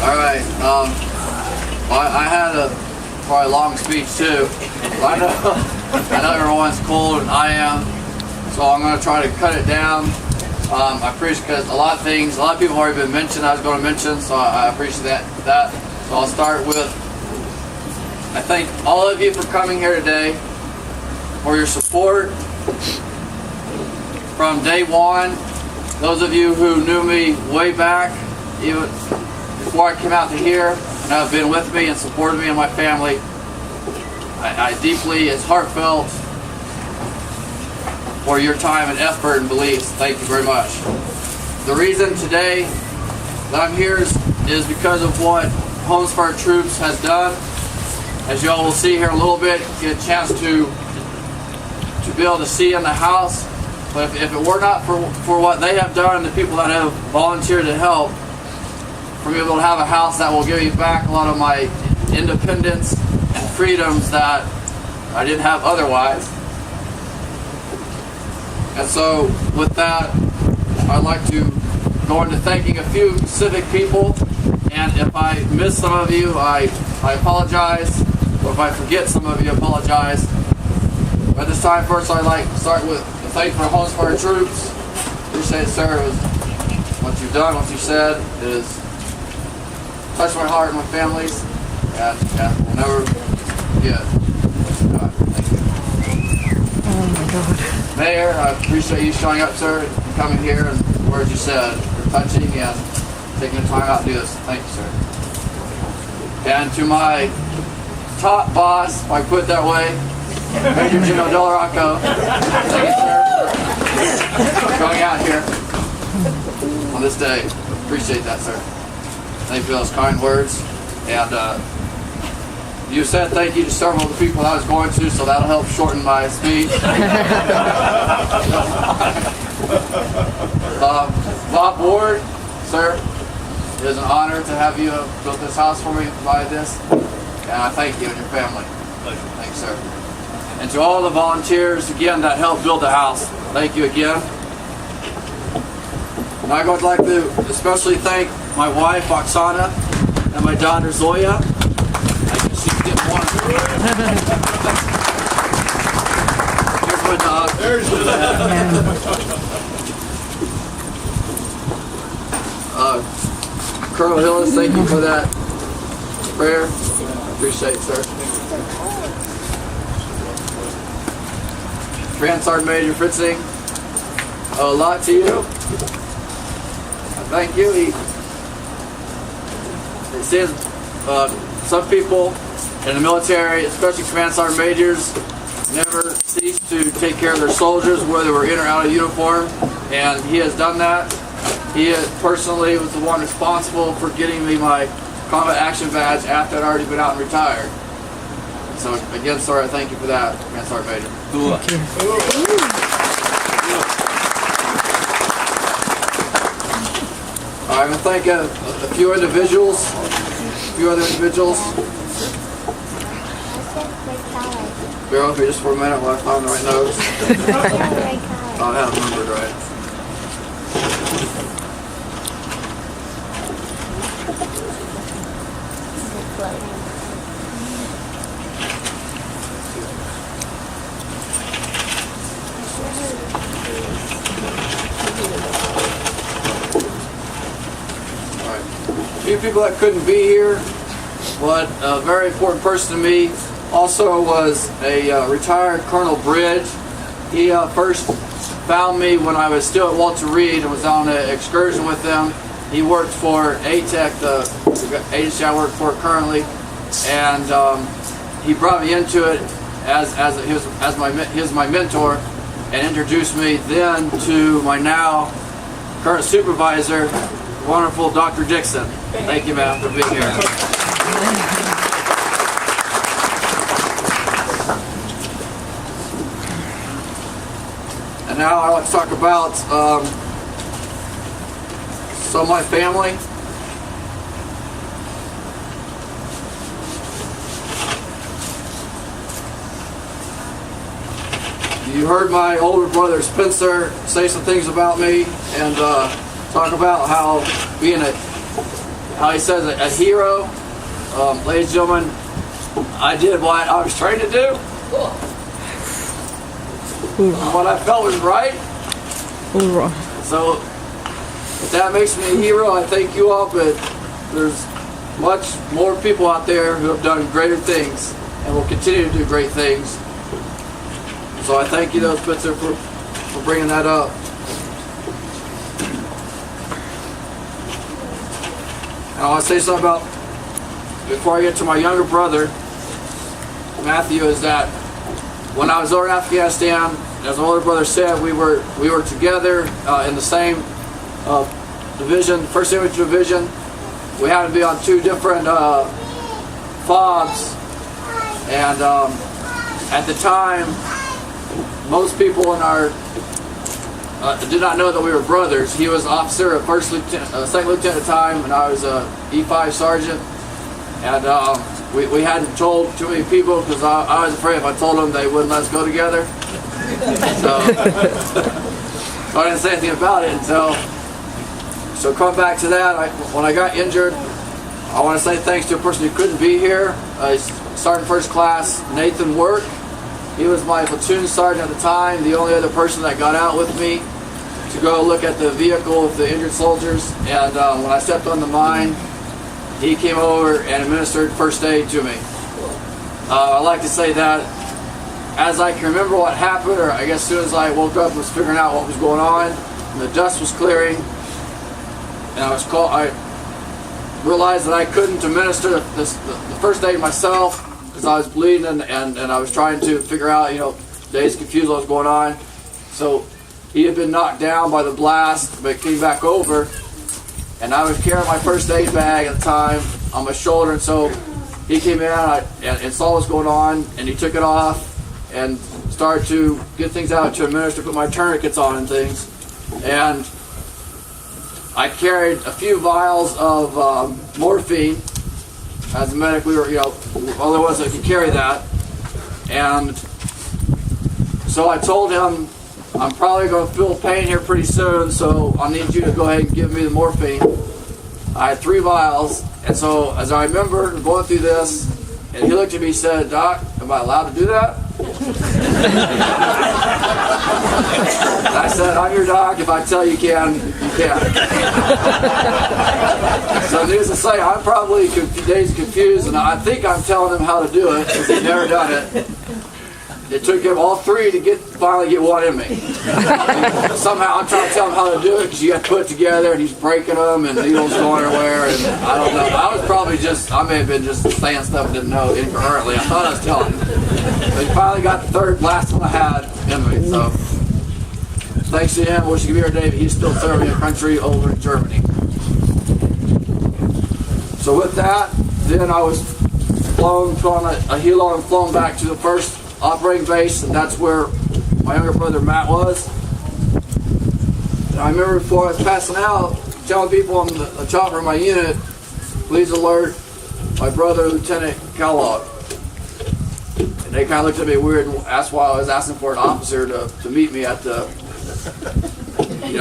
All right. Well, I had a probably long speech too. I know everyone's cold and I am, so I'm going to try to cut it down. I appreciate because a lot of people have already been mentioned. I was going to mention, so I appreciate that. So I'll start with I thank all of you for coming here today, for your support from day one. Those of you who knew me way back, even before I came out to here, and have been with me and supported me and my family, I deeply, it's heartfelt for your time and effort and beliefs. Thank you very much. The reason today that I'm here is because of what Homes for Our Troops has done. As you all will see here in a little bit, get a chance to be able to see in the house. But if it were not for what they have done and the people that have volunteered to help, for me to be able to have a house that will give me back a lot of my independence and freedoms that I didn't have otherwise. And so with that, I'd like to go into thanking a few specific people. And if I miss some of you, I apologize. Or if I forget some of you, I apologize. But this time, first I'd like to start with the thank for Homes for Our Troops. Appreciate it, sir. It was what you've done, what you said, is touched my heart and my family's, and we'll never forget. Thank you. Oh my God. Mayor, I appreciate you showing up, sir, and coming here, and the words you said are touching, and taking the time out to do this. Thank you, sir. And to my top boss, if I put it that way, Major General Del Rocco, thank you, sir, for going out here on this day. Appreciate that, sir. Thank you for those kind words. And you said thank you to several of the people I was going to, so that'll help shorten my speech. Bob Ward, sir, it is an honor to have you built this house for me and provide this. And I thank you and your family. Thanks, sir. And to all the volunteers, again, that helped build the house, thank you again. And I would like to especially thank my wife, Oksana, and my daughter, Zoya. I guess she's getting one. Here's my dog. There's the Colonel Hillis, thank you for that prayer. Appreciate it, sir. Trans Sergeant Major Fritzing, a lot to you. Thank you. It says some people in the military, especially Command Sergeant Majors, never cease to take care of their soldiers, whether we're in or out of uniform, and he has done that. He personally was the one responsible for getting me my combat action badge after I'd already been out and retired. So again, sir, I thank you for that, Command Sergeant Major. Thank you. I'm going to thank a few individuals, Bear with me just for a minute while I find the right notes. I have them numbered right. A few people that couldn't be here, but a very important person to me also was a retired Colonel Bridge. He first found me when I was still at Walter Reed and was on an excursion with them. He worked for ATEC, the agency I work for currently, and he brought me into it as my mentor and introduced me then to my now current supervisor, wonderful Dr. Dixon. Thank you, ma'am, for being here. And now I want to talk about some of my family. You heard my older brother Spencer say some things about me and talk about how how he says a hero. Ladies and gentlemen, I did what I was trained to do. What I felt was right. So if that makes me a hero, I thank you all, but there's much more people out there who have done greater things and will continue to do great things. So I thank you, though, Spitzer, for bringing that up. And I want to say something about, before I get to my younger brother, Matthew, is that when I was over in Afghanistan, as my older brother said, we were together in the same division, 1st Infantry Division. We happened to be on 2 different FOBs, and at the time, most people in our did not know that we were brothers. He was officer, second lieutenant at the time, and I was a E5 sergeant. And we hadn't told too many people because I was afraid if I told them they wouldn't let us go together. So I didn't say anything about it until. So come back to that. When I got injured, I want to say thanks to a person who couldn't be here. Sergeant First Class Nathan Work. He was my platoon sergeant at the time, the only other person that got out with me to go look at the vehicle of the injured soldiers. And when I stepped on the mine, he came over and administered first aid to me. I like to say that as I can remember what happened, or I guess as soon as I woke up and was figuring out what was going on, and the dust was clearing, and I realized that I couldn't administer the first aid myself because I was bleeding and I was trying to figure out, dazed, confused what was going on. So he had been knocked down by the blast, but came back over, and I was carrying my first aid bag at the time on my shoulder, and so he came in and saw what was going on, and he took it off and started to get things out to administer, put my tourniquets on and things. And I carried a few vials of morphine. As a medic, we were, only ones that could carry that. And so I told him, I'm probably going to feel pain here pretty soon, so I need you to go ahead and give me the morphine. I had 3 vials, and so as I remember going through this, and he looked at me and said, "Doc, am I allowed to do that?" And I said, "I'm your doc. If I tell you can, you can." So needless to say, I'm probably dazed, confused, and I think I'm telling him how to do it because he's never done it. It took him all 3 to finally get one in me. Somehow I'm trying to tell him how to do it because you got to put it together and he's breaking them and needles going everywhere, and I don't know. I may have been just saying stuff I didn't know incoherently. I thought I was telling him. But he finally got the 3rd last one I had in me. So thanks to him, wish he could be here today, but he's still serving a country over in Germany. So with that, then I was flown on a helo and flown back to the 1st operating base, and that's where my younger brother Matt was. And I remember before I was passing out, telling people on the chopper of my unit, please alert my brother, Lieutenant Kellogg. And they kind of looked at me weird and asked why I was asking for an officer to meet me at the,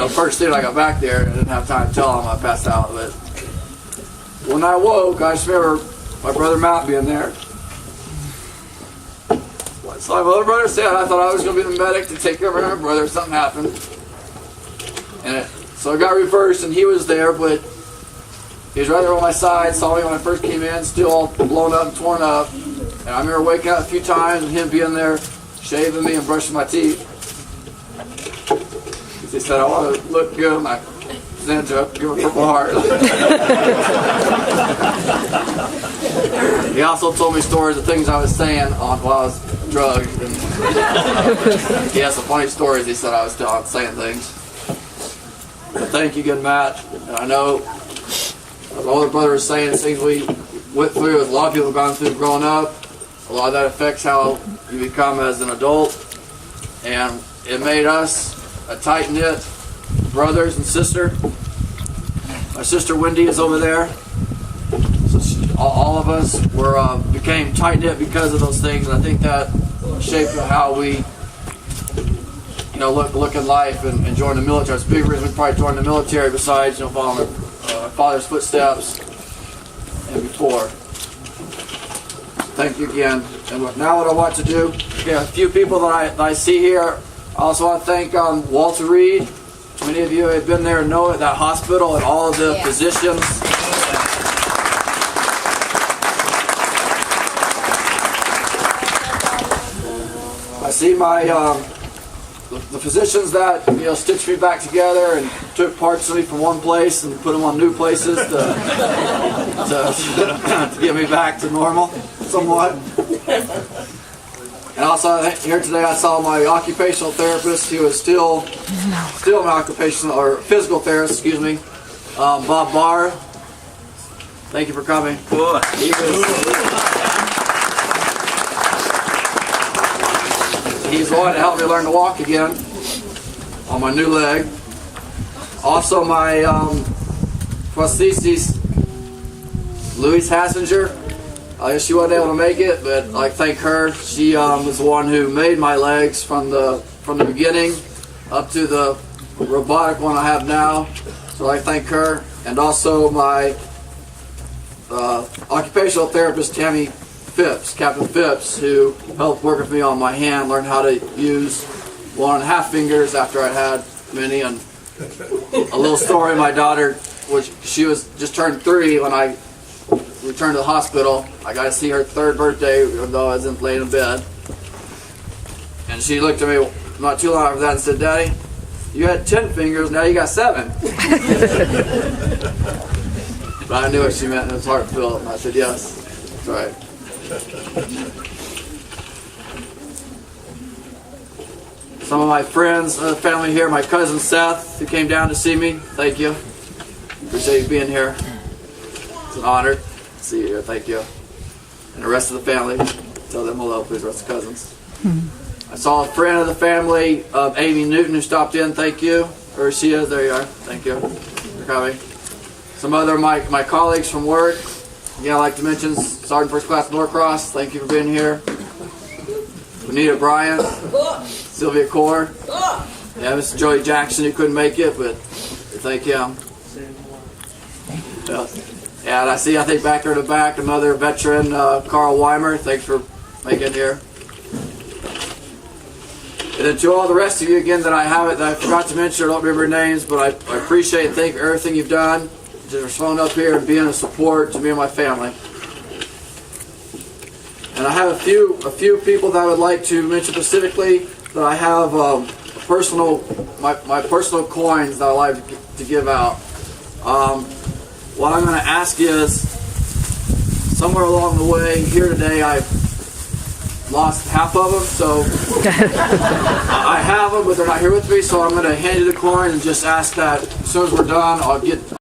first thing I got back there, and I didn't have time to tell him I passed out. But when I woke, I just remember my brother Matt being there. So my older brother said I thought I was going to be the medic to take care of my brother if something happened. So I got reversed, and he was there, but he was right there on my side, saw me when I first came in, still all blown up and torn up. And I remember waking up a few times and him being there, shaving me and brushing my teeth. He said, I want to look good, and I sent him to give him a Purple Heart. He also told me stories of things I was saying while I was drugged. And he has some funny stories he said I was saying things. But thank you again, Matt. And I know, as my older brother was saying, things we went through, as a lot of people have gone through growing up, a lot of that affects how you become as an adult. And it made us a tight-knit brothers and sister. My sister Wendy is over there. So all of us became tight-knit because of those things. And I think that shaped how we look at life and join the military. It's a big reason we probably joined the military besides following our father's footsteps. before. Thank you again. And now what I want to do, a few people that I see here, I also want to thank Walter Reed. Many of you have been there and know that hospital and all of the physicians. I see my the physicians that stitched me back together and took parts of me from one place and put them on new places to get me back to normal somewhat. And also here today I saw my occupational therapist, who is still my occupational or physical therapist, excuse me, Bob Barr. Thank you for coming. He's the one to help me learn to walk again on my new leg. Also my prosthesis, Louise Hassinger. She wasn't able to make it, but I thank her. She was the one who made my legs from the beginning up to the robotic one I have now. So I thank her, and also my occupational therapist Tammy Phipps, Captain Phipps, who helped work with me on my hand, learn how to use 1.5 fingers after I had many. And a little story: my daughter, she was just turned 3 when I returned to the hospital. I got to see her 3rd birthday, even though I wasn't laying in bed. And she looked at me not too long after that and said, "Daddy, you had 10 fingers, now you got 7." But I knew what she meant, and it was heartfelt. And I said, "Yes, that's right." Some of my friends, family here, my cousin Seth, who came down to see me, thank you. Appreciate you being here. It's an honor to see you here, thank you. And the rest of the family, tell them hello, please, the rest of the cousins. I saw a friend of the family, Amy Newton, who stopped in, thank you. Or she is, there you are, thank you for coming. Some other my colleagues from work. Again, I'd like to mention Sergeant First Class Norcross, thank you for being here. Bonita Bryant, Sylvia Core, Mr. Joey Jackson, who couldn't make it, but thank him. And I think back there in the back, another veteran, Carl Weimer, thanks for making it here. And then to all the rest of you again that I forgot to mention, I don't remember names, but I appreciate and thank you for everything you've done. Just showing up here and being a support to me and my family. And I have a few people that I would like to mention specifically, that I have my personal coins that I like to give out. What I'm going to ask is, somewhere along the way here today, I've lost half of them, so I have them, but they're not here with me, so I'm going to hand you the coin and just ask that as soon as we're done, I'll get